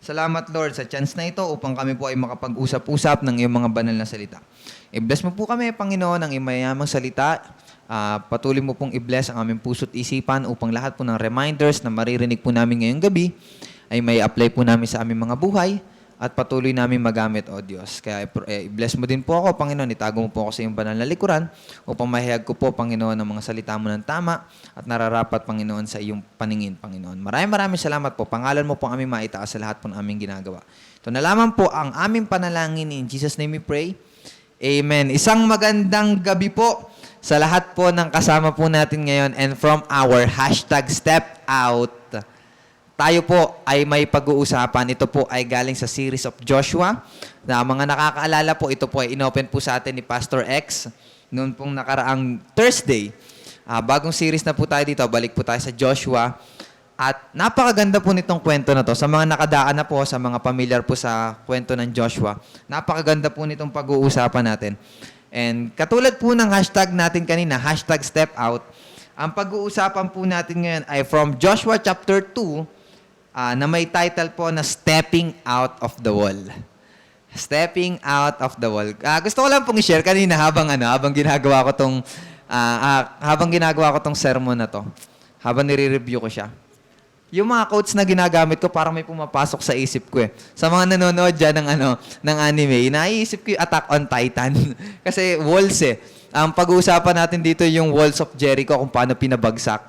Salamat Lord sa chance na ito upang kami po ay makapag-usap-usap ng iyong mga banal na salita. I-bless mo po kami, Panginoon, ang iyong mayamang salita. Patuloy mo pong i-bless ang aming puso't isipan upang lahat po ng reminders na maririnig po namin ngayong gabi ay may apply po namin sa aming mga buhay at patuloy namin magamit, O Diyos. Kaya i-bless mo din po ako, Panginoon. Itago mo po ako sa iyong banal na likuran upang mahayag ko po, Panginoon, ang mga salita mo ng tama at nararapat, Panginoon, sa iyong paningin, Panginoon. Maraming salamat po. Pangalan mo po ang aming maitaas sa lahat po ng aming ginagawa. Ito na lamang po ang aming panalangin. In Jesus' name we pray. Amen. Isang magandang gabi po sa lahat po ng kasama po natin ngayon and from our #Step Out. Tayo po ay may pag-uusapan. Ito po ay galing sa series of Joshua. Na mga nakakaalala po, ito po ay inopen po sa atin ni Pastor X noon pong nakaraang Thursday. Bagong series na po tayo dito. Balik po tayo sa Joshua. At napakaganda po nitong kwento na to. Sa mga nakadaan na po, sa mga familiar po sa kwento ng Joshua, napakaganda po nitong pag-uusapan natin. And katulad po ng hashtag natin kanina, #StepOut, ang pag-uusapan po natin ngayon ay from Joshua chapter 2, na may title po na Stepping Out of the Wall. Stepping Out of the Wall. Gusto ko lang pong i-share kanina habang ginagawa ko tong sermon na to. Habang nire-review ko siya. Yung mga quotes na ginagamit ko, parang may pumapasok sa isip ko eh. Sa mga nanonood dyan ng anime, naiisip ko yung Attack on Titan. Kasi walls eh. Ang pag-uusapan natin dito yung Walls of Jericho, kung paano pinabagsak.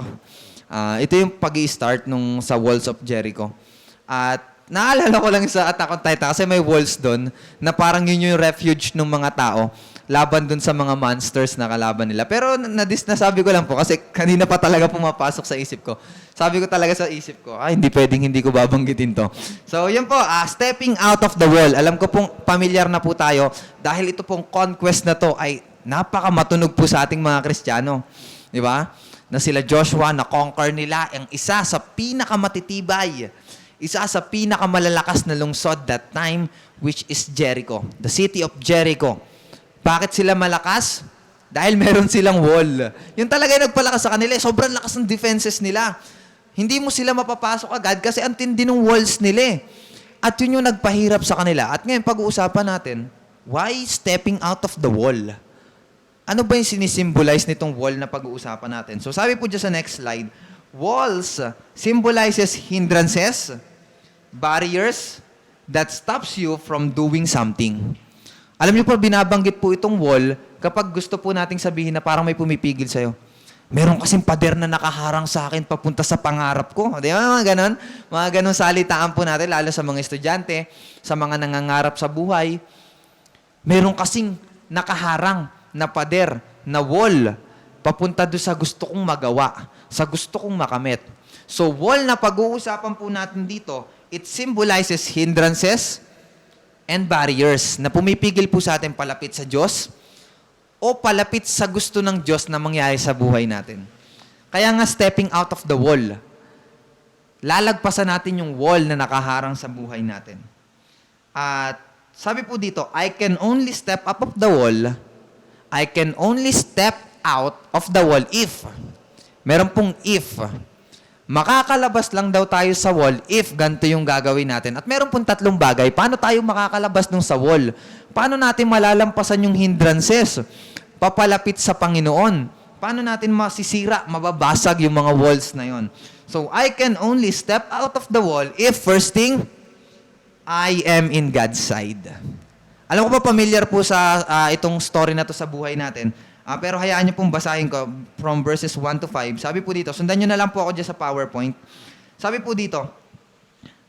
Ito yung pag-i-start sa Walls of Jericho. At naalala ko lang sa Attack on Titan kasi may walls doon na parang yun yung refuge ng mga tao laban doon sa mga monsters na kalaban nila. Pero nasabi ko lang po kasi kanina pa talaga pumapasok sa isip ko. Sabi ko talaga sa isip ko, hindi pwedeng hindi ko babanggitin to. So, yun po, stepping out of the wall. Alam ko pong familiar na po tayo dahil ito pong conquest na to ay napakamatunog po sa ating mga Kristiyano. Di ba? Na sila Joshua, na-conquer nila ang isa sa pinakamatitibay, isa sa pinakamalalakas na lungsod that time, which is Jericho, the city of Jericho. Bakit sila malakas? Dahil meron silang wall. Yun talaga yung nagpalakas sa kanila. Sobrang lakas ng defenses nila. Hindi mo sila mapapasok agad kasi ang tindi ng walls nila. At yun yung nagpahirap sa kanila. At ngayon, pag-uusapan natin, why stepping out of the wall? Ano ba yung sinisimbolize nitong wall na pag-uusapan natin? So sabi po dyan sa next slide, walls symbolizes hindrances, barriers that stops you from doing something. Alam niyo po, binabanggit po itong wall kapag gusto po nating sabihin na parang may pumipigil sa'yo. Meron kasing pader na nakaharang sa akin papunta sa pangarap ko. Di ba? Mga ganon. Mga ganon salitaan po natin, lalo sa mga estudyante, sa mga nangangarap sa buhay. Meron kasing nakaharang na pader, na wall, papunta doon sa gusto kong magawa, sa gusto kong makamit. So, wall na pag-uusapan po natin dito, it symbolizes hindrances and barriers na pumipigil po sa atin palapit sa Diyos o palapit sa gusto ng Diyos na mangyari sa buhay natin. Kaya nga, stepping out of the wall, lalagpasan natin yung wall na nakaharang sa buhay natin. At sabi po dito, I can only step up of the wall, I can only step out of the wall if. Meron pong if. Makakalabas lang daw tayo sa wall if ganito yung gagawin natin. At meron pong 3 bagay. Paano tayo makakalabas nung sa wall? Paano natin malalampasan yung hindrances? Papalapit sa Panginoon. Paano natin masisira, mababasag yung mga walls na yon? So, I can only step out of the wall if first thing, I am in God's side. Alam ko pa familiar po sa itong story na to sa buhay natin. Pero hayaan niyo pong basahin ko from verses 1 to 5. Sabi po dito, sundan niyo na lang po ako dyan sa PowerPoint. Sabi po dito,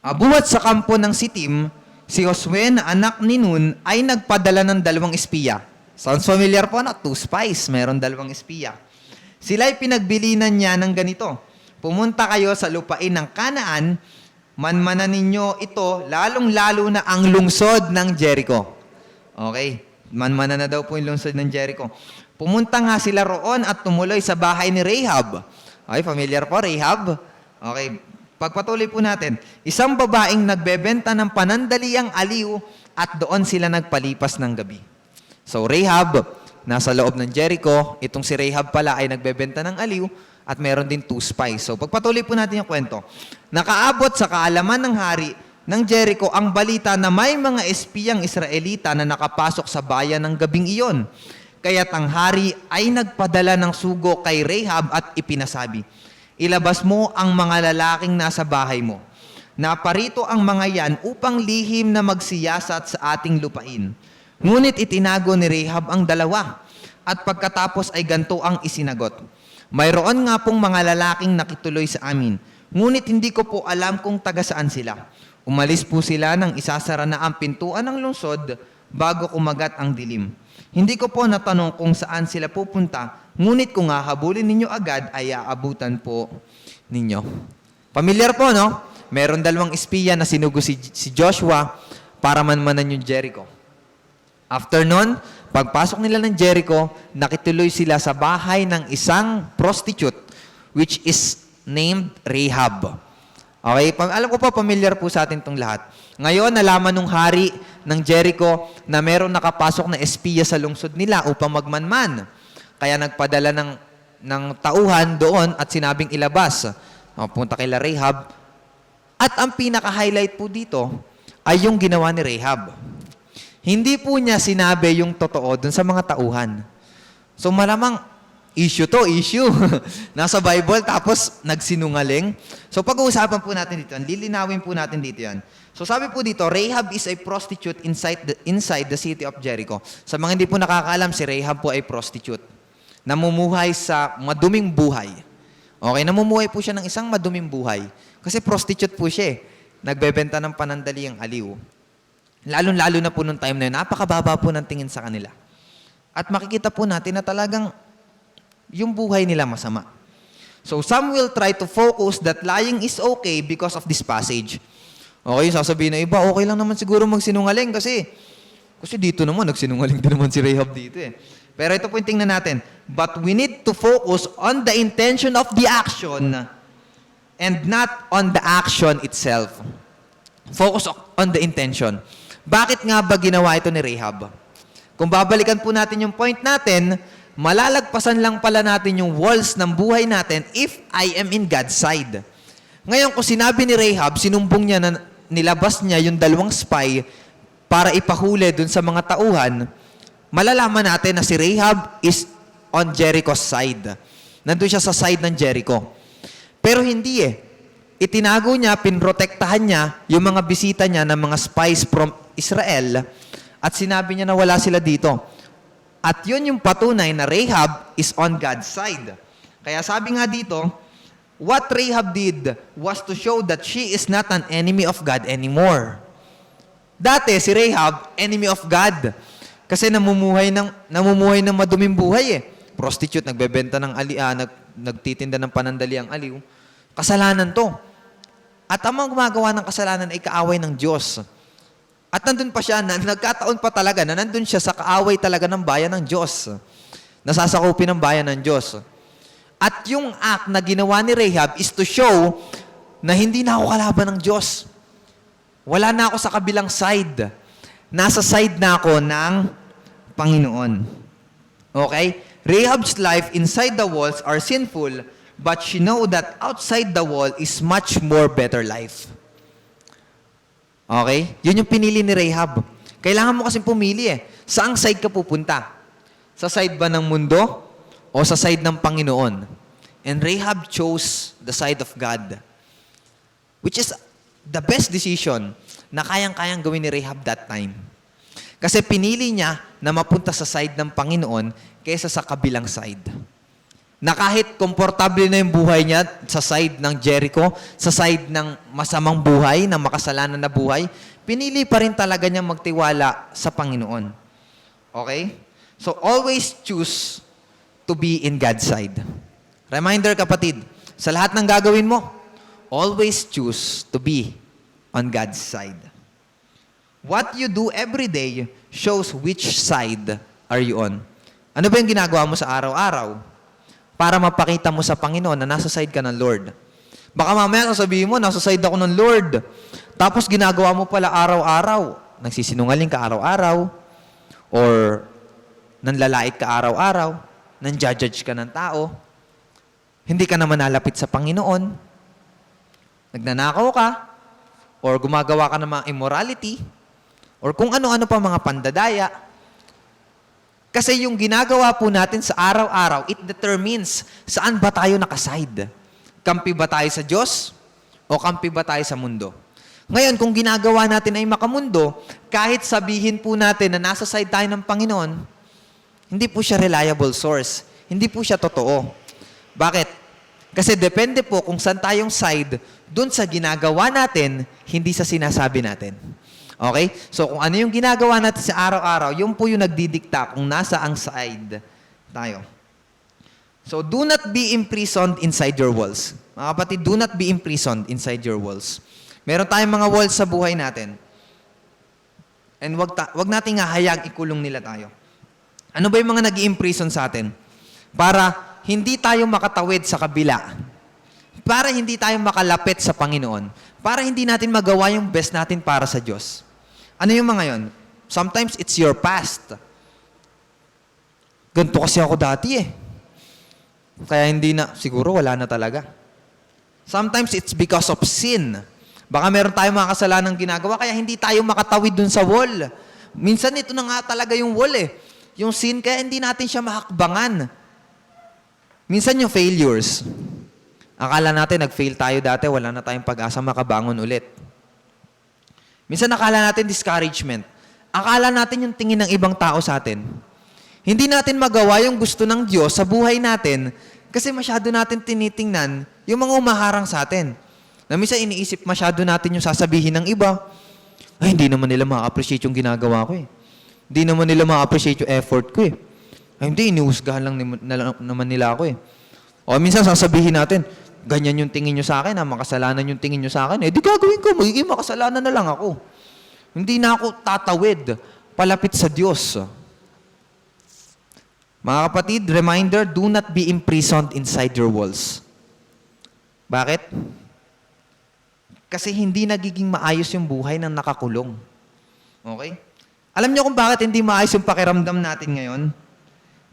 buhat sa kampo ng Sitim, si Josue na anak ni Nun ay nagpadala ng 2 espiya. Sounds familiar po na? 2 spies, meron 2 espiya. Sila'y pinagbilinan niya ng ganito, pumunta kayo sa lupain ng Kanaan, manmanan ninyo ito, lalong-lalo na ang lungsod ng Jericho. Okay, manmanan na daw po yung lungsod ng Jericho. Pumunta nga sila roon at tumuloy sa bahay ni Rahab. Okay, familiar po, Rahab? Okay, pagpatuloy po natin. Isang babaeng nagbebenta ng panandaliang aliw at doon sila nagpalipas ng gabi. So, Rahab, nasa loob ng Jericho. Itong si Rahab pala ay nagbebenta ng aliw at meron din 2 spies. So, pagpatuloy po natin yung kwento. Nakaabot sa kaalaman ng hari ng Jericho ang balita na may mga espiyang Israelita na nakapasok sa bayan ng gabing iyon. Kaya't ang hari ay nagpadala ng sugo kay Rahab at ipinasabi, ilabas mo ang mga lalaking nasa bahay mo. Naparito ang mga yan upang lihim na magsiyasat sa ating lupain. Ngunit itinago ni Rahab ang dalawa. At pagkatapos ay ganito ang isinagot. Mayroon nga pong mga lalaking nakituloy sa amin. Ngunit hindi ko po alam kung taga saan sila. Umalis po sila nang isasara na ang pintuan ng lungsod bago kumagat ang dilim. Hindi ko po natanong kung saan sila pupunta, ngunit kung hahabulin ninyo agad ay aabutan po ninyo. Pamilyar po, no? Meron dalawang espiya na sinugo si Joshua para manmanan yung Jericho. After nun, pagpasok nila ng Jericho, nakituloy sila sa bahay ng isang prostitute which is named Rahab. Okay, alam ko po, familiar po sa atin itong lahat. Ngayon, nalaman ng hari ng Jericho na meron nakapasok na espiya sa lungsod nila upang magmanman. Kaya nagpadala ng tauhan doon at sinabing ilabas. Punta kay Rahab. At ang pinaka-highlight po dito ay yung ginawa ni Rahab. Hindi po niya sinabi yung totoo dun sa mga tauhan. So malamang issue. Nasa Bible tapos nagsinungaling. So pag-uusapan po natin dito, lilinawin po natin dito yan. So sabi po dito, Rahab is a prostitute inside the city of Jericho. Sa mga hindi po nakakaalam, si Rahab po ay prostitute. Namumuhay sa maduming buhay. Okay, namumuhay po siya ng isang maduming buhay. Kasi prostitute po siya. Nagbebenta ng panandaliang aliw. Lalo-lalo na po nung time na yun, napakababa po ng tingin sa kanila. At makikita po natin na talagang yung buhay nila masama. So some will try to focus that lying is okay because of this passage. Okay, sasabihin na iba, okay lang naman siguro magsinungaling kasi dito naman, nagsinungaling din naman si Rahab dito eh. Pero ito po yung tingnan natin. But we need to focus on the intention of the action and not on the action itself. Focus on the intention. Bakit nga ba ginawa ito ni Rahab? Kung babalikan po natin yung point natin, malalagpasan lang pala natin yung walls ng buhay natin if I am in God's side. Ngayon, kung sinabi ni Rahab, sinumbong niya na nilabas niya yung dalawang spy para ipahuli dun sa mga tauhan, malalaman natin na si Rahab is on Jericho's side. Nandun siya sa side ng Jericho. Pero hindi eh. Itinago niya, pinrotektahan niya yung mga bisita niya ng mga spies from Israel at sinabi niya na wala sila dito. At yun yung patunay na Rahab is on God's side. Kaya sabi nga dito, what Rahab did was to show that she is not an enemy of God anymore. Dati, si Rahab, enemy of God. Kasi namumuhay ng maduming buhay eh. Prostitute, nagbebenta ng nagtitinda ng panandaliang aliw. Kasalanan to. At ang mga gumagawa ng kasalanan ay kaaway ng Diyos. At nandun pa siya, nagkataon pa talaga na nandun siya sa kaaway talaga ng bayan ng Diyos. Nasasakupin ng bayan ng Diyos. At yung act na ginawa ni Rahab is to show na hindi na ako kalaban ng Diyos. Wala na ako sa kabilang side. Nasa side na ako ng Panginoon. Okay? Rahab's life inside the walls are sinful, but she know that outside the wall is much more better life. Okay? Yun yung pinili ni Rahab. Kailangan mo kasing pumili eh. Saang side ka pupunta? Sa side ba ng mundo o sa side ng Panginoon? And Rahab chose the side of God. Which is the best decision na kayang-kayang gawin ni Rahab that time. Kasi pinili niya na mapunta sa side ng Panginoon kaysa sa kabilang side. Na kahit komportable na yung buhay niya sa side ng Jericho, sa side ng masamang buhay, ng makasalanan na buhay, pinili pa rin talaga niya magtiwala sa Panginoon. Okay? So, always choose to be in God's side. Reminder, kapatid, sa lahat ng gagawin mo, always choose to be on God's side. What you do every day shows which side are you on. Ano ba yung ginagawa mo sa araw-araw? Para mapakita mo sa Panginoon na nasa side ka ng Lord. Baka mamaya sasabihin mo, nasa side ako ng Lord. Tapos ginagawa mo pala araw-araw. Nagsisinungaling ka araw-araw. Or nanlalait ka araw-araw. Nanjudge ka ng tao. Hindi ka naman nalapit sa Panginoon. Nagnanakaw ka. or gumagawa ka ng mga immorality, or kung ano-ano pa mga pandadaya. Kasi yung ginagawa po natin sa araw-araw, it determines saan ba tayo nakaside. Kampi ba tayo sa Diyos o kampi ba tayo sa mundo? Ngayon, kung ginagawa natin ay makamundo, kahit sabihin po natin na nasa side tayo ng Panginoon, hindi po siya reliable source. Hindi po siya totoo. Bakit? Kasi depende po kung saan tayong side, dun sa ginagawa natin, hindi sa sinasabi natin. Okay? So, kung ano yung ginagawa natin sa araw-araw, yun po yung nagdidikta kung nasa ang side tayo. So, do not be imprisoned inside your walls. Mga kapatid, do not be imprisoned inside your walls. Meron tayong mga walls sa buhay natin. And wag nating hahayag ikulong nila tayo. Ano ba yung mga nag-i-imprison sa atin? Para hindi tayo makatawid sa kabila. Para hindi tayo makalapit sa Panginoon. Para hindi natin magawa yung best natin para sa Diyos. Ano yung mga yon? Sometimes it's your past. Ganito kasi ako dati eh. Kaya hindi na, siguro wala na talaga. Sometimes it's because of sin. Baka meron tayong mga kasalanang ginagawa, kaya hindi tayo makatawid dun sa wall. Minsan ito na nga talaga yung wall eh. Yung sin, kaya hindi natin siya mahakbangan. Minsan yung failures. Akala natin, nag-fail tayo dati, wala na tayong pag-asa makabangon ulit. Minsan akala natin discouragement. Akala natin yung tingin ng ibang tao sa atin. Hindi natin magawa yung gusto ng Diyos sa buhay natin kasi masyado natin tinitingnan yung mga umaharang sa atin. Na minsan iniisip masyado natin yung sasabihin ng iba. Ay, hindi naman nila ma-appreciate yung ginagawa ko eh. Hindi naman nila ma-appreciate yung effort ko eh. Ay, hindi, iniusgahan lang naman nila ako eh. O minsan sasabihin natin, ganyan yung tingin nyo sa akin, makasalanan yung tingin nyo sa akin. Eh, di gagawin ko, magiging makasalanan na lang ako. Hindi na ako tatawid, palapit sa Diyos. Mga kapatid, reminder, do not be imprisoned inside your walls. Bakit? Kasi hindi nagiging maayos yung buhay ng nakakulong. Okay? Alam niyo kung bakit hindi maayos yung pakiramdam natin ngayon?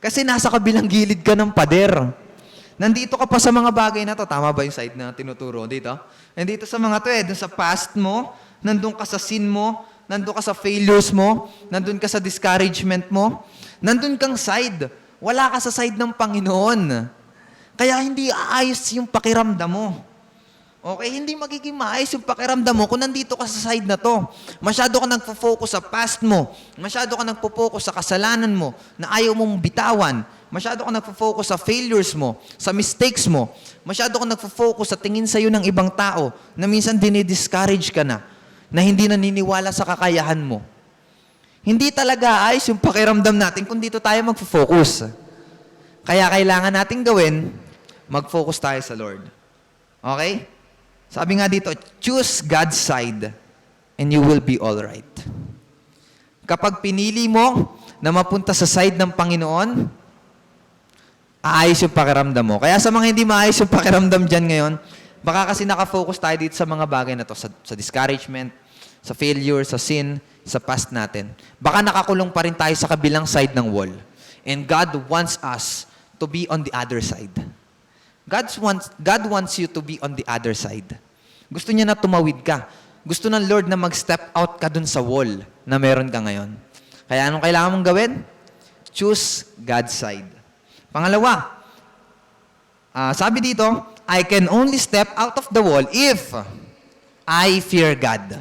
Kasi nasa kabilang gilid ka ng pader. Nandito ka pa sa mga bagay na to. Tama ba yung side na tinuturo dito? Nandito sa mga to eh. Doon sa past mo, nandun ka sa sin mo, nandun ka sa failures mo, nandun ka sa discouragement mo, nandun kang side. Wala ka sa side ng Panginoon. Kaya hindi aayos yung pakiramdam mo. Okay? Hindi magiging maayos yung pakiramdam mo kung nandito ka sa side na to. Masyado ka nagpo-focus sa past mo. Masyado ka nagpo-focus sa kasalanan mo na ayaw mong bitawan. Masyado ka nagpo-focus sa failures mo, sa mistakes mo. Masyado ka nagpo-focus sa tingin sa'yo ng ibang tao na minsan dinidiscourage ka na hindi naniniwala sa kakayahan mo. Hindi talaga ayos yung pakiramdam natin kung dito tayo magpo-focus. Kaya kailangan natin gawin, mag-focus tayo sa Lord. Okay? Sabi nga dito, choose God's side and you will be all right. Kapag pinili mo na mapunta sa side ng Panginoon, aayos yung pakiramdam mo. Kaya sa mga hindi maayos yung pakiramdam dyan ngayon, baka kasi nakafocus tayo dito sa mga bagay na to, sa discouragement, sa failure, sa sin, sa past natin. Baka nakakulong pa rin tayo sa kabilang side ng wall. And God wants us to be on the other side. God wants you to be on the other side. Gusto niya na tumawid ka. Gusto ng Lord na mag-step out ka dun sa wall na meron ka ngayon. Kaya anong kailangan mong gawin? Choose God's side. Pangalawa, sabi dito, I can only step out of the wall if I fear God.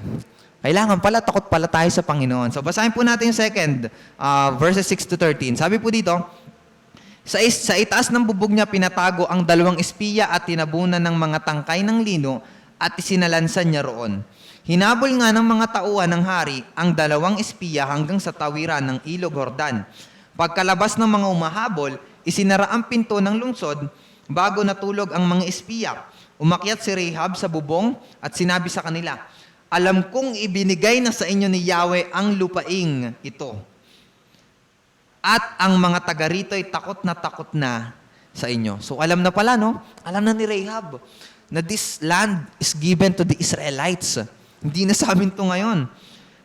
Kailangan pala, takot pala tayo sa Panginoon. So, basahin po natin yung second, verses 6 to 13. Sabi po dito, sa itaas ng bubog niya pinatago ang 2 espiya at tinabunan ng mga tangkay ng lino at isinalansan niya roon. Hinabol nga ng mga tauhan ng hari ang 2 espiya hanggang sa tawiran ng Ilog Jordan. Pagkalabas ng mga umahabol, isinara ang pinto ng lungsod bago natulog ang mga espiya. Umakyat si Rahab sa bubong at sinabi sa kanila, alam kong ibinigay na sa inyo ni Yahweh ang lupaing ito. At ang mga taga rito ay takot na sa inyo. So alam na pala, no? Alam na ni Rahab na this land is given to the Israelites. Hindi na sa amin ito ngayon.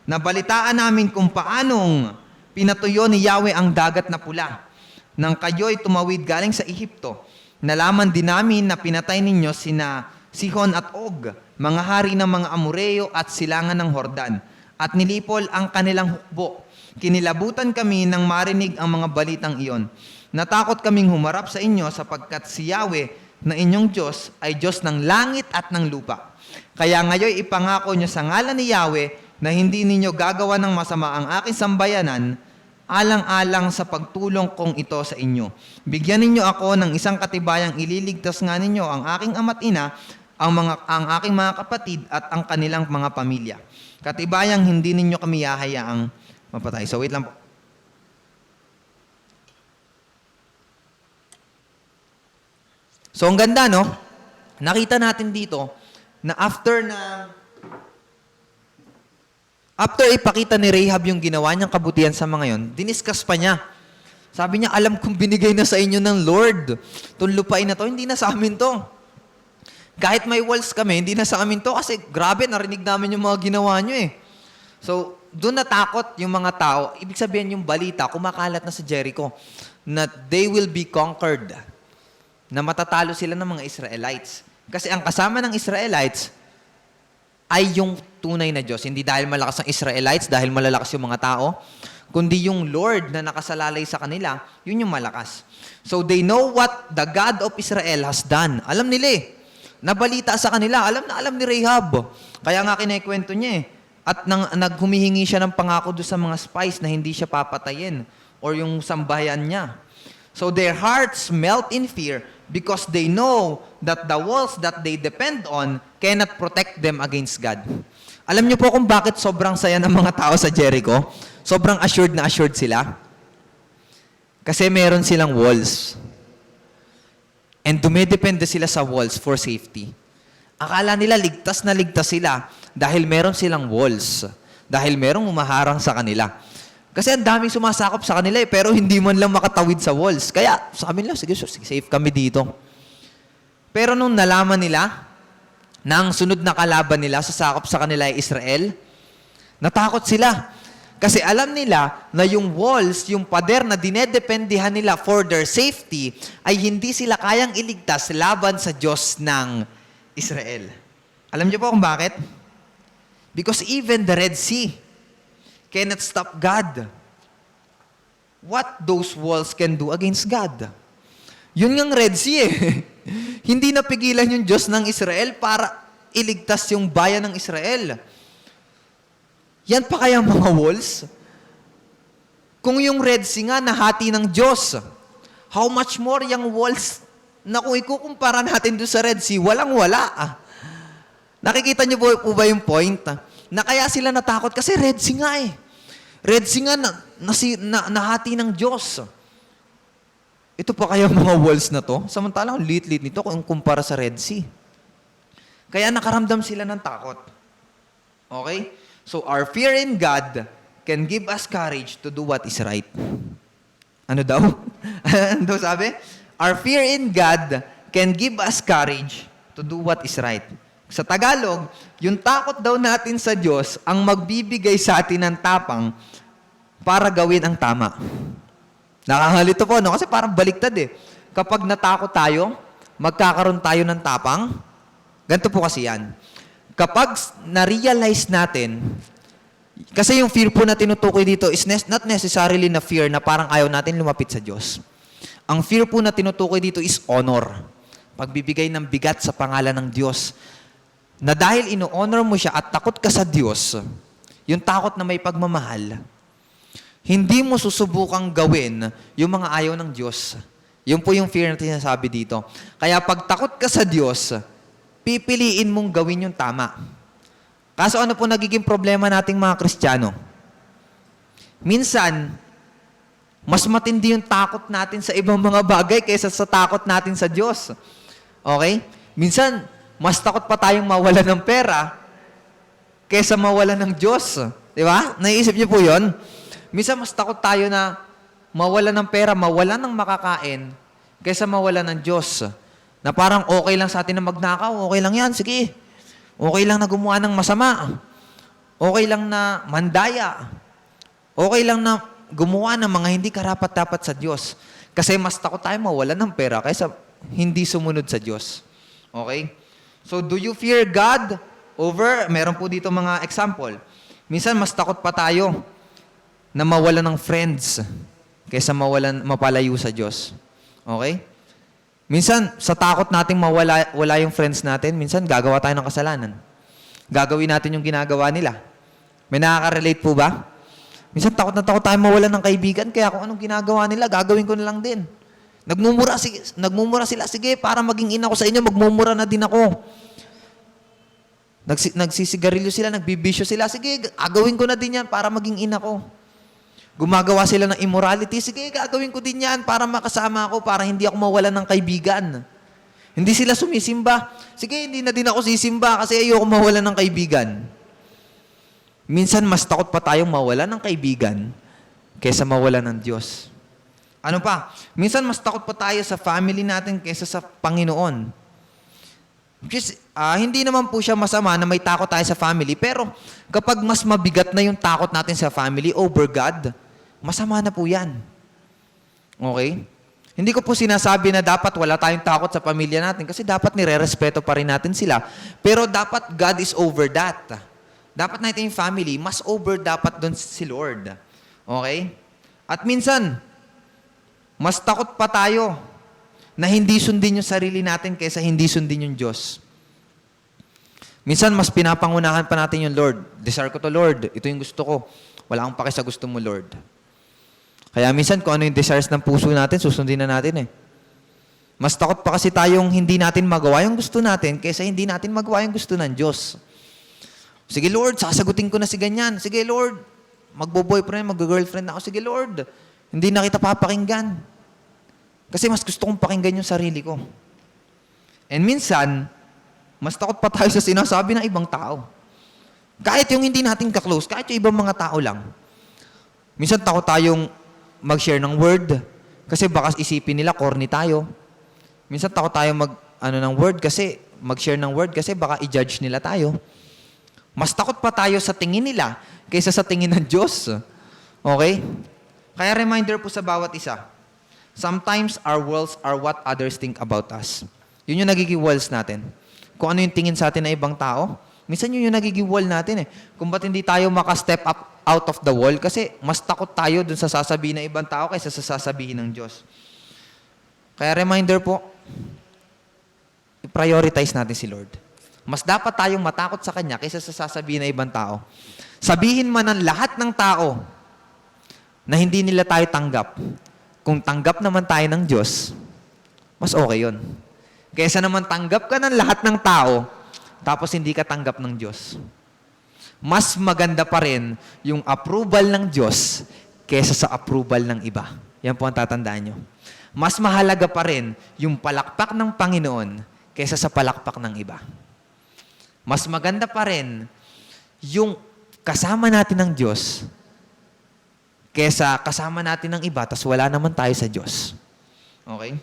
Nabalitaan namin kung paanong pinatuyo ni Yahweh ang dagat na pula. Nang kayo'y tumawid galing sa Ehipto, nalaman din namin na pinatay ninyo sina Sihon at Og, mga hari ng mga Amoreo at silangan ng Hordan, at nilipol ang kanilang hukbo. Kinilabutan kami nang marinig ang mga balitang iyon. Natakot kaming humarap sa inyo sapagkat si Yahweh na inyong Diyos ay Diyos ng langit at ng lupa. Kaya ngayon ipangako nyo sa ngalan ni Yahweh na hindi ninyo gagawa ng masama ang aking sambayanan, alang-alang sa pagtulong kong ito sa inyo. Bigyan ninyo ako ng isang katibayang ililigtas nga ninyo ang aking ama't ina, ang aking mga kapatid at ang kanilang mga pamilya. Katibayang hindi ninyo kami hahayaang mapatay. So wait lang po. So ang ganda, no? Nakita natin dito na after ipakita ni Rahab yung ginawa niyang kabutihan sa mga yon, diniscuss pa niya. Sabi niya, alam kong binigay na sa inyo ng Lord. Itong lupain na to, hindi na sa amin to. Kahit may walls kami, hindi na sa amin to kasi grabe, narinig namin yung mga ginawa nyo eh. So, doon natakot yung mga tao. Ibig sabihin yung balita, kumakalat na sa Jericho, na they will be conquered, na matatalo sila ng mga Israelites. Kasi ang kasama ng Israelites ay yung tunay na Diyos. Hindi dahil malakas ang Israelites, dahil malalakas yung mga tao, kundi yung Lord na nakasalalay sa kanila, yun yung malakas. So they know what the God of Israel has done. Alam nila eh. Nabalita sa kanila. Alam ni Rahab. Kaya nga kinikwento niya eh. At naghumihingi siya ng pangako doon sa mga spies na hindi siya papatayin or yung sambahayan niya. So their hearts melt in fear because they know that the walls that they depend on cannot protect them against God. Alam niyo po kung bakit sobrang saya ng mga tao sa Jericho? Sobrang assured na assured sila. Kasi meron silang walls. And dumidepende sila sa walls for safety. Akala nila ligtas na ligtas sila dahil meron silang walls. Dahil merong umaharang sa kanila. Kasi ang daming sumasakop sa kanila eh, pero hindi man lang makatawid sa walls. Kaya sabi nila, sige, safe kami dito. Pero nung nalaman nila na ang sunod na kalaban nila sasakop sa kanila ay Israel, natakot sila. Kasi alam nila na yung walls, yung pader na dinedependihan nila for their safety, ay hindi sila kayang iligtas laban sa Diyos ng Israel. Alam niyo po kung bakit? Because even the Red Sea cannot stop God. What those walls can do against God? Yun ngang Red Sea eh. Hindi napigilan yung Diyos ng Israel para iligtas yung bayan ng Israel. Yan pa kaya mga walls? Kung yung Red Sea nga nahati ng Diyos, how much more yung walls na kung ikukumpara natin doon sa Red Sea, walang-wala. Nakikita niyo po ba yung point? Na kaya sila natakot kasi Red Sea nga eh. Red Sea nga nahati ng Diyos. Ito pa kaya mga walls na to? Samantalang lit-lit nito kung kumpara sa Red Sea. Kaya nakaramdam sila ng takot. Okay? So, our fear in God can give us courage to do what is right. Ano daw? Ano daw sabi? Our fear in God can give us courage to do what is right. Sa Tagalog, yung takot daw natin sa Diyos ang magbibigay sa atin ng tapang para gawin ang tama. Nakakalito po, no? Kasi parang baliktad eh. Kapag natakot tayo, magkakaroon tayo ng tapang. Ganito po kasi yan. Kapag na-realize natin, kasi yung fear po na tinutukoy dito is not necessarily na fear na parang ayaw natin lumapit sa Diyos. Ang fear po na tinutukoy dito is honor. Pagbibigay ng bigat sa pangalan ng Diyos. Na dahil ino-honor mo siya at takot ka sa Diyos, yung takot na may pagmamahal, hindi mo susubukang gawin yung mga ayaw ng Diyos. Yun po yung fear na sinasabi dito. Kaya pag takot ka sa Diyos, pipiliin mong gawin yung tama. Kaso ano po nagiging problema nating mga Kristiyano? Minsan, mas matindi yung takot natin sa ibang mga bagay kaysa sa takot natin sa Diyos. Okay? Minsan, mas takot pa tayong mawalan ng pera kaysa mawalan ng Diyos. Di ba? Naiisip niyo po yun? Minsan, mas takot tayo na mawalan ng pera, mawalan ng makakain kaysa mawalan ng Diyos. Na parang okay lang sa atin na magnakaw, okay lang yan, sige. Okay lang na gumawa ng masama. Okay lang na mandaya. Okay lang na gumawa ng mga hindi karapat-dapat sa Diyos. Kasi mas takot tayo mawalan ng pera kaysa hindi sumunod sa Diyos. Okay? So, do you fear God over, meron po dito mga example. Minsan, mas takot pa tayo na mawala ng friends kaysa mapalayo sa Diyos. Okay? Minsan, sa takot nating wala yung friends natin, minsan gagawa tayo ng kasalanan. Gagawin natin yung ginagawa nila. May nakaka-relate po ba? Minsan, takot na takot tayo mawala ng kaibigan, kaya kung anong ginagawa nila, gagawin ko na lang din. Nagmumura sila, sige, para maging ina ko sa inyo, magmumura na din ako. Nagsisigarilyo sila, nagbibisyo sila, sige, gagawin ko na din yan para maging ina ko. Gumagawa sila ng immorality, sige, gagawin ko din yan para makasama ako, para hindi ako mawalan ng kaibigan. Hindi sila sumisimba, sige, hindi na din ako sisimba kasi ayoko mawalan ng kaibigan. Minsan, mas takot pa tayong mawalan ng kaibigan kaysa mawalan ng Diyos. Ano pa? Minsan, mas takot pa tayo sa family natin kaysa sa Panginoon. Hindi naman po siya masama na may takot tayo sa family, pero kapag mas mabigat na yung takot natin sa family over God, masama na po yan. Okay? Hindi ko po sinasabi na dapat wala tayong takot sa pamilya natin kasi dapat nire-respeto pa rin natin sila. Pero dapat God is over that. Dapat natin yung family, mas over dapat doon si Lord. Okay? At minsan, mas takot pa tayo na hindi sundin yung sarili natin kaysa hindi sundin yung Diyos. Minsan, mas pinapangunahan pa natin yung Lord. Desire ko to, Lord. Ito yung gusto ko. Wala akong pake sa gusto mo, Lord. Kaya minsan, kung ano yung desires ng puso natin, susundin na natin eh. Mas takot pa kasi tayong hindi natin magawa yung gusto natin kaysa hindi natin magawa yung gusto ng Diyos. Sige, Lord, sasagutin ko na si ganyan. Sige, Lord, magbo-boyfriend, mag-girlfriend na ako. Sige, Lord, hindi na kita papakinggan. Kasi mas gusto kong pakinggan yung sarili ko. And minsan, mas takot pa tayo sa sinasabi ng ibang tao. Kahit yung hindi natin ka-close, kahit yung ibang mga tao lang. Minsan takot tayong mag-share ng word kasi baka isipin nila corny tayo. Minsan takot tayong mag-share ng word kasi baka i-judge nila tayo. Mas takot pa tayo sa tingin nila kaysa sa tingin ng Diyos. Okay? Kaya reminder po sa bawat isa. Sometimes our walls are what others think about us. Yun yung nagiging walls natin. Kung ano yung tingin sa atin ng ibang tao, minsan yun yung nagiging wall natin eh. Kung ba't hindi tayo maka-step up out of the wall kasi mas takot tayo dun sa sasabihin ng ibang tao kaysa sa sasabihin ng Diyos. Kaya reminder po, i-prioritize natin si Lord. Mas dapat tayong matakot sa Kanya kaysa sa sasabihin ng ibang tao. Sabihin man ng lahat ng tao na hindi nila tayo tanggap, kung tanggap naman tayo ng Diyos, mas okay yun. Kaysa naman tanggap ka ng lahat ng tao, tapos hindi ka tanggap ng Diyos. Mas maganda pa rin yung approval ng Diyos kaysa sa approval ng iba. Yan po ang tatandaan nyo. Mas mahalaga pa rin yung palakpak ng Panginoon kaysa sa palakpak ng iba. Mas maganda pa rin yung kasama natin ng Diyos kesa kasama natin ng iba, tas wala naman tayo sa Diyos. Okay?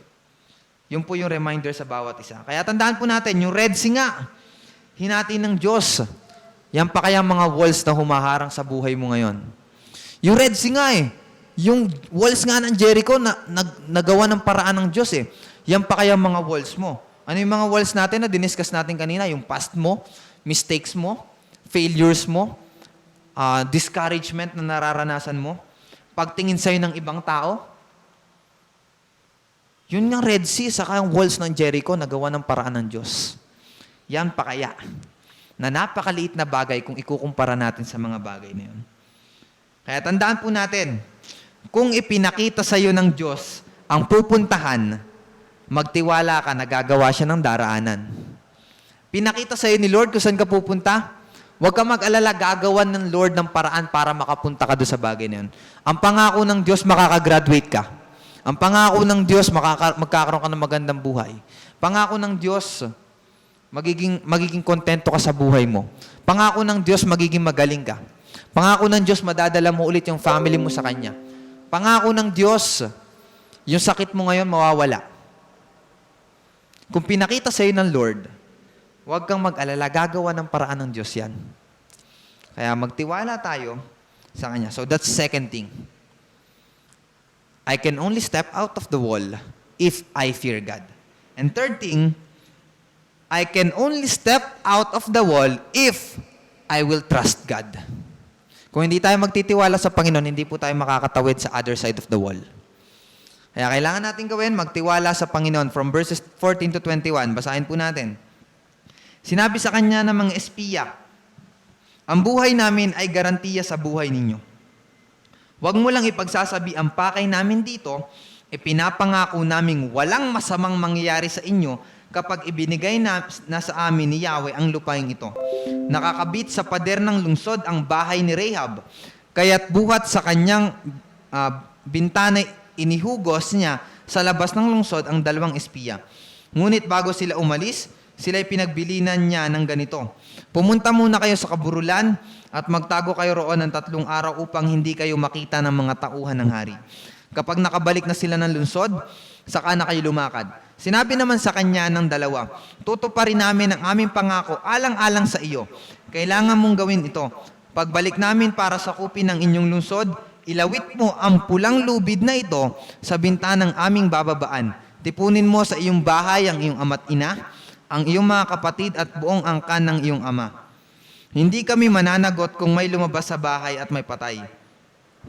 Yun po yung reminder sa bawat isa. Kaya tandaan po natin, yung Red Sea nga, hinati ng Diyos. Yan pa kaya mga walls na humaharang sa buhay mo ngayon. Yung Red Sea nga yung walls nga ng Jericho na nagawa ng paraan ng Diyos eh. Yan pa kaya mga walls mo. Ano yung mga walls natin na diniscuss natin kanina? Yung past mo, mistakes mo, failures mo, discouragement na nararanasan mo, pagtingin sa'yo ng ibang tao. Yun nga Red Sea, saka yung walls ng Jericho, nagawa ng paraan ng Diyos. Yan pa kaya, na napakaliit na bagay kung ikukumpara natin sa mga bagay na yun. Kaya tandaan po natin, kung ipinakita sa'yo ng Diyos ang pupuntahan, magtiwala ka na gagawa siya ng daraanan. Pinakita sa'yo ni Lord kung saan ka pupunta, huwag ka mag-alala, gagawan ng Lord ng paraan para makapunta ka doon sa bagay na yun. Ang pangako ng Diyos, makakagraduate ka. Ang pangako ng Diyos, magkakaroon ka ng magandang buhay. Pangako ng Diyos, magiging kontento ka sa buhay mo. Pangako ng Diyos, magiging magaling ka. Pangako ng Diyos, madadala mo ulit yung family mo sa Kanya. Pangako ng Diyos, yung sakit mo ngayon mawawala. Kung pinakita sa'yo ng Lord, huwag kang mag-alala, gagawa ng paraan ng Diyos yan. Kaya magtiwala tayo sa Kanya. So that's second thing. I can only step out of the wall if I fear God. And third thing, I can only step out of the wall if I will trust God. Kung hindi tayo magtitiwala sa Panginoon, hindi po tayo makakatawid sa other side of the wall. Kaya kailangan natin gawin, magtiwala sa Panginoon. From verses 14 to 21, basahin po natin. Sinabi sa kanya ng mga espiya, ang buhay namin ay garantiya sa buhay ninyo. Huwag mo lang ipagsasabi ang pakay namin dito, ipinapangako naming walang masamang mangyayari sa inyo kapag ibinigay na sa amin ni Yahweh ang lupain ito. Nakakabit sa pader ng lungsod ang bahay ni Rahab, kaya't buhat sa kanyang bintana inihugos niya sa labas ng lungsod ang 2 espiya. Ngunit bago sila umalis, sila'y pinagbilinan niya ng ganito. Pumunta muna kayo sa kaburulan at magtago kayo roon ng 3 araw upang hindi kayo makita ng mga tauhan ng hari. Kapag nakabalik na sila ng lungsod, saka na kayo lumakad. Sinabi naman sa kanya ng 2, tutuparin namin ang aming pangako alang-alang sa iyo. Kailangan mong gawin ito. Pagbalik namin para sakupin ang inyong lungsod, ilawit mo ang pulang lubid na ito sa bintanang aming bababaan. Tipunin mo sa iyong bahay ang iyong ama't ina, ang iyong mga kapatid at buong angkan ng iyong ama. Hindi kami mananagot kung may lumabas sa bahay at may patay.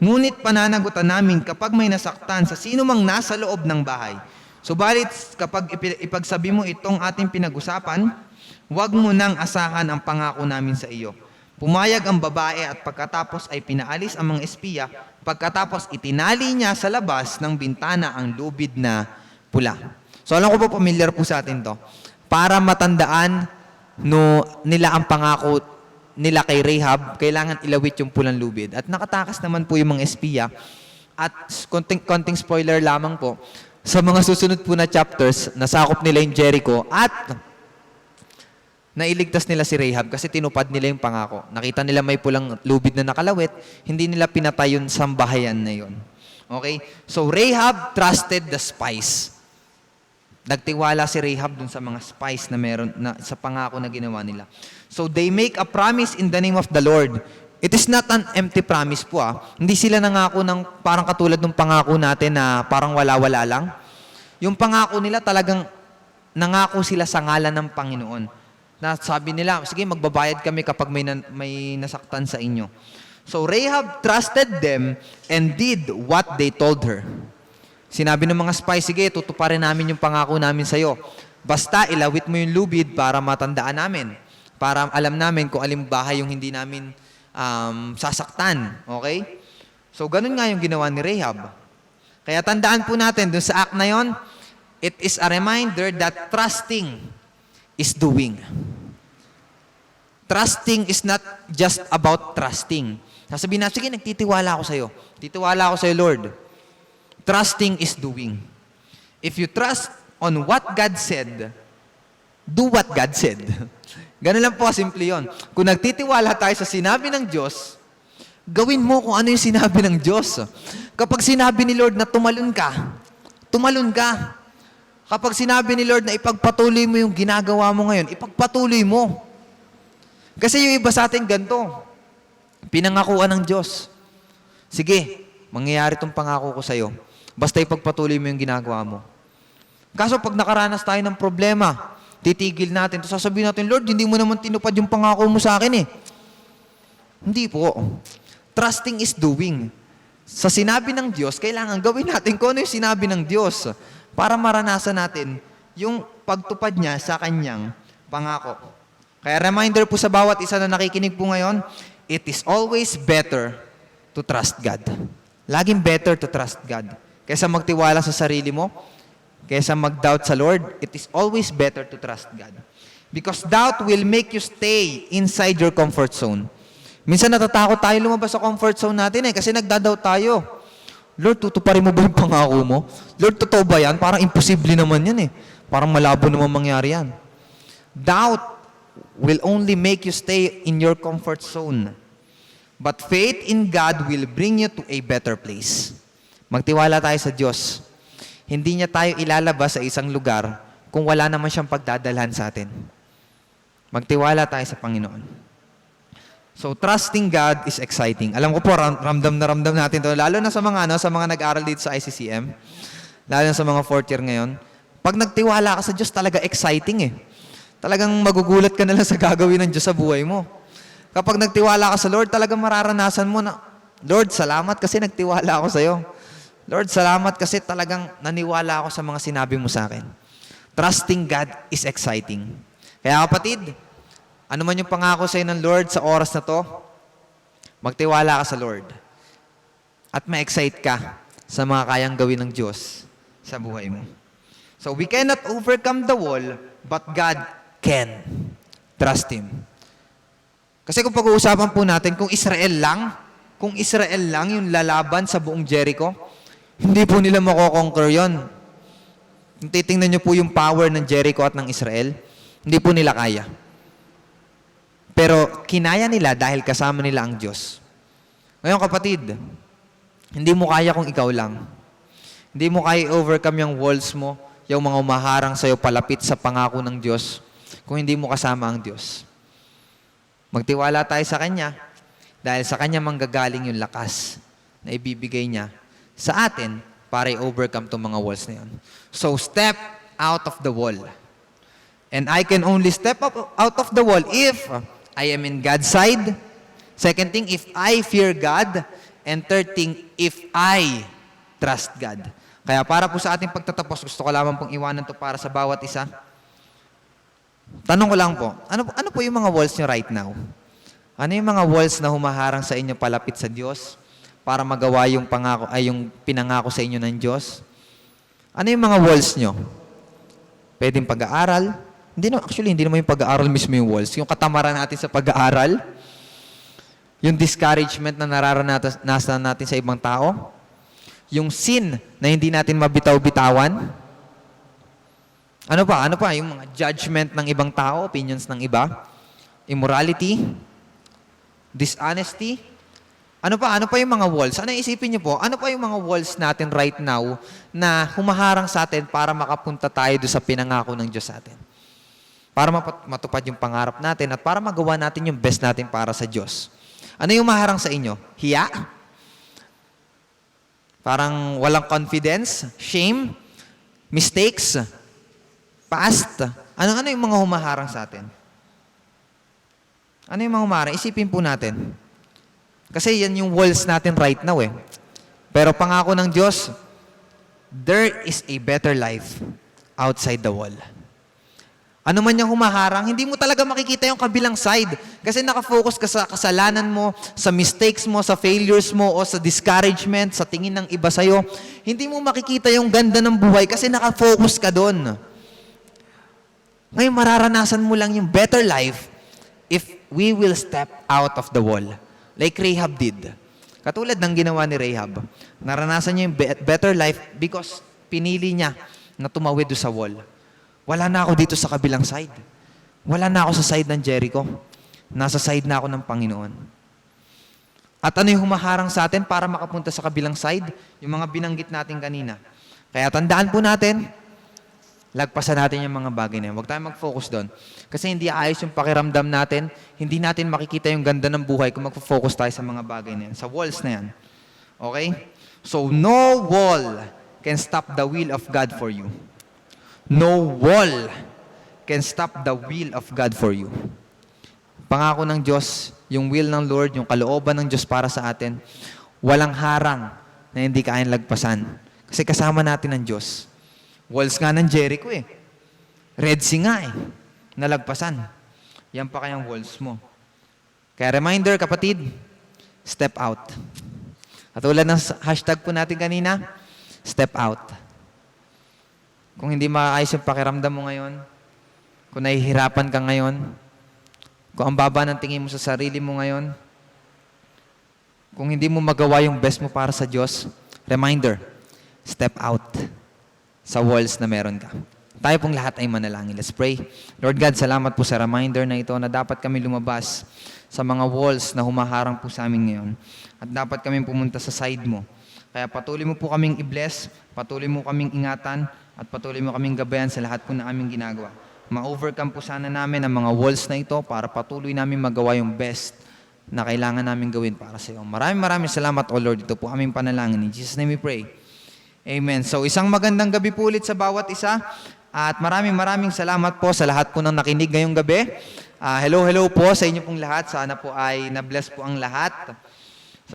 Ngunit pananagutan namin kapag may nasaktan sa sino mang nasa loob ng bahay. Subalit kapag ipagsabi mo itong ating pinag-usapan, huwag mo nang asahan ang pangako namin sa iyo. Pumayag ang babae at pagkatapos ay pinaalis ang mga espiya, pagkatapos itinali niya sa labas ng bintana ang lubid na pula. So alam ko po, familiar po sa atin to. Para matandaan nila ang pangako nila kay Rahab, kailangan ilawit yung pulang lubid. At nakatakas naman po yung mga espiya. At konting spoiler lamang po, sa mga susunod po na chapters, nasakop nila yung Jericho at nailigtas nila si Rahab kasi tinupad nila yung pangako. Nakita nila may pulang lubid na nakalawit, hindi nila pinatay yung sambahayan na yun. Okay? So Rahab trusted the spies. Nagtiwala si Rahab dun sa mga spies na meron sa pangako na ginawa nila. So they make a promise in the name of the Lord. It is not an empty promise po. Hindi sila nangako ng parang katulad ng pangako natin na parang wala-wala lang. Yung pangako nila talagang nangako sila sa ngalan ng Panginoon. Na sabi nila, sige magbabayad kami kapag may nasaktan sa inyo. So Rahab trusted them and did what they told her. Sinabi ng mga spies, sige, tutuparin namin yung pangako namin sa'yo. Basta ilawit mo yung lubid para matandaan namin. Para alam namin kung aling bahay yung hindi namin sasaktan. Okay? So, ganun nga yung ginawa ni Rahab. Kaya tandaan po natin, dun sa act na yon, it is a reminder that trusting is doing. Trusting is not just about trusting. Sasabihin na, sige, nagtitiwala ako sa'yo. Titiwala ako sa'yo, Lord. Trusting is doing. If you trust on what God said, do what God said. Ganun lang po, simple yun. Kung nagtitiwala tayo sa sinabi ng Diyos, gawin mo kung ano yung sinabi ng Diyos. Kapag sinabi ni Lord na tumalon ka, tumalon ka. Kapag sinabi ni Lord na ipagpatuloy mo yung ginagawa mo ngayon, ipagpatuloy mo. Kasi yung iba sa atin ganito, pinangakuan ng Diyos. Sige, mangyayari itong pangako ko sa'yo. Basta ipagpatuloy mo yung ginagawa mo. Kaso pag nakaranas tayo ng problema, titigil natin. Tapos sasabihin natin, Lord, hindi mo naman tinupad yung pangako mo sa akin eh. Hindi po. Trusting is doing. Sa sinabi ng Diyos, kailangan gawin natin kung ano yung sinabi ng Diyos para maranasan natin yung pagtupad niya sa kanyang pangako. Kaya reminder po sa bawat isa na nakikinig po ngayon, it is always better to trust God. Laging better to trust God. Kaysa magtiwala sa sarili mo, kaysa mag-doubt sa Lord, it is always better to trust God. Because doubt will make you stay inside your comfort zone. Minsan natatakot tayo lumabas sa comfort zone natin kasi nagdadoubt tayo. Lord, tutuparin mo ba yung pangako mo? Lord, totoo ba yan? Parang imposible naman yan eh. Parang malabo naman mangyari yan. Doubt will only make you stay in your comfort zone. But faith in God will bring you to a better place. Magtiwala tayo sa Diyos. Hindi niya tayo ilalabas sa isang lugar kung wala naman siyang pagdadalhan sa atin. Magtiwala tayo sa Panginoon. So, trusting God is exciting. Alam ko po, ramdam na ramdam natin to. Lalo na sa mga nag-aral dito sa ICCM. Lalo na sa mga fourth year ngayon. Pag nagtiwala ka sa Diyos, talaga exciting eh. Talagang magugulat ka na lang sa gagawin ng Diyos sa buhay mo. Kapag nagtiwala ka sa Lord, talagang mararanasan mo na, Lord, salamat kasi nagtiwala ako sa iyo. Lord, salamat kasi talagang naniwala ako sa mga sinabi mo sa akin. Trusting God is exciting. Kaya kapatid, ano man yung pangako sa ng Lord sa oras na to, magtiwala ka sa Lord. At ma-excite ka sa mga kayang gawin ng Diyos sa buhay mo. So we cannot overcome the wall, but God can. Trust Him. Kasi kung pag-uusapan po natin, kung Israel lang yung lalaban sa buong Jericho, hindi po nila mako-conquer yun. Kung titingnan nyo po yung power ng Jericho at ng Israel, hindi po nila kaya. Pero kinaya nila dahil kasama nila ang Diyos. Ngayon kapatid, hindi mo kaya kung ikaw lang. Hindi mo kaya overcome yung walls mo, yung mga umaharang sa'yo palapit sa pangako ng Diyos, kung hindi mo kasama ang Diyos. Magtiwala tayo sa Kanya, dahil sa Kanya manggagaling yung lakas na ibibigay niya sa atin para i-overcome itong mga walls na yun. So, step out of the wall. And I can only step out of the wall if I am in God's side. Second thing, if I fear God. And third thing, if I trust God. Kaya para po sa ating pagtatapos, gusto ko lamang pong iwanan to para sa bawat isa. Tanong ko lang po, ano po yung mga walls nyo right now? Ano yung mga walls na humaharang sa inyo palapit sa Diyos para magawa yung yung pinangako sa inyo ng Diyos? Ano yung mga walls nyo? Pwedeng pag-aaral? Hindi naman yung pag-aaral mismo yung walls. Yung katamaran natin sa pag-aaral, yung discouragement na nararanasan natin sa ibang tao, yung sin na hindi natin mabitaw-bitawan, ano pa? Yung mga judgment ng ibang tao, opinions ng iba, immorality, dishonesty, ano pa yung mga walls? Ano isipin niyo po? Ano pa yung mga walls natin right now na humaharang sa atin para makapunta tayo doon sa pinangako ng Diyos sa atin? Para matupad yung pangarap natin at para magawa natin yung best natin para sa Diyos. Ano yung maharang sa inyo? Hiya? Parang walang confidence? Shame? Mistakes? Past? Ano yung mga humaharang sa atin? Ano yung mga humaharang? Isipin po natin. Kasi yan yung walls natin right now eh. Pero pangako ng Diyos, there is a better life outside the wall. Ano man yung humaharang, hindi mo talaga makikita yung kabilang side. Kasi nakafocus ka sa kasalanan mo, sa mistakes mo, sa failures mo, o sa discouragement, sa tingin ng iba sa'yo. Hindi mo makikita yung ganda ng buhay kasi nakafocus ka doon. Ngayon, mararanasan mo lang yung better life if we will step out of the wall. Like Rahab did. Katulad ng ginawa ni Rahab. Naranasan niya yung better life because pinili niya na tumawid doon sa wall. Wala na ako dito sa kabilang side. Wala na ako sa side ng Jericho. Nasa side na ako ng Panginoon. At ano yung humaharang sa atin para makapunta sa kabilang side? Yung mga binanggit natin kanina. Kaya tandaan po natin, lagpasan natin yung mga bagay na yun. Huwag tayong mag-focus doon. Kasi hindi ayos yung pakiramdam natin, hindi natin makikita yung ganda ng buhay kung mag-focus tayo sa mga bagay na yan, sa walls na yan. Okay? So, no wall can stop the will of God for you. No wall can stop the will of God for you. Pangako ng Diyos, yung will ng Lord, yung kalooban ng Diyos para sa atin, walang harang na hindi kayang lagpasan. Kasi kasama natin ang Diyos. Walls nga ng Jericho eh. Red Sea nga eh. Nalagpasan. Yan pa kayang walls mo. Kaya reminder kapatid, step out. At tulad ng hashtag po natin kanina, step out. Kung hindi maayos yung pakiramdam mo ngayon, kung nahihirapan ka ngayon, kung ang baba ng tingin mo sa sarili mo ngayon, kung hindi mo magawa yung best mo para sa Diyos, reminder, step out sa walls na meron ka. Tayo pong lahat ay manalangin. Let's pray. Lord God, salamat po sa reminder na ito na dapat kami lumabas sa mga walls na humaharang po sa amin ngayon. At dapat kami pumunta sa side mo. Kaya patuloy mo po kaming i-bless, patuloy mo kaming ingatan, at patuloy mo kaming gabayan sa lahat po na aming ginagawa. Ma-overcome po sana namin ang mga walls na ito para patuloy namin magawa yung best na kailangan namin gawin para sa iyo. Maraming salamat, O Lord. Ito po aming panalangin. In Jesus' name we pray. Amen. So isang magandang gabi po ulit sa bawat isa. At maraming salamat po sa lahat po ng nakinig ngayong gabi. Hello po sa inyo pong lahat. Sana po ay na-bless po ang lahat.